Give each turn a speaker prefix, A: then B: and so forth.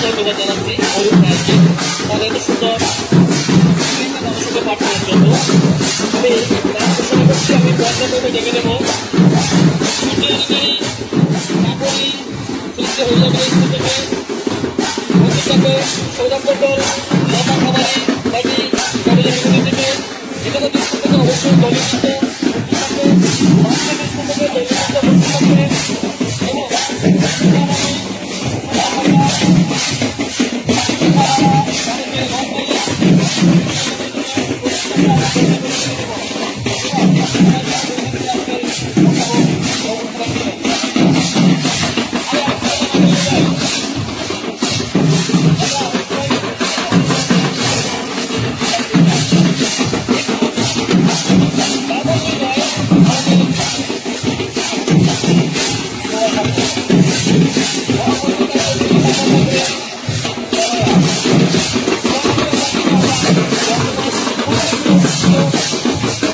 A: ধন্যবাদ জানাচ্ছি অরুণ ভাইকে তাদের এত সুন্দর মানুষকে পাঠ করার জন্য। আমি ঘোষণা করছি, আমি পর্যায়ক্রমে ডেকে নেব সৌরভ মন্ডল, লতা খাবারি, বাজি থেকে এখানে দৃষ্টি থেকে অবশ্যই দলিত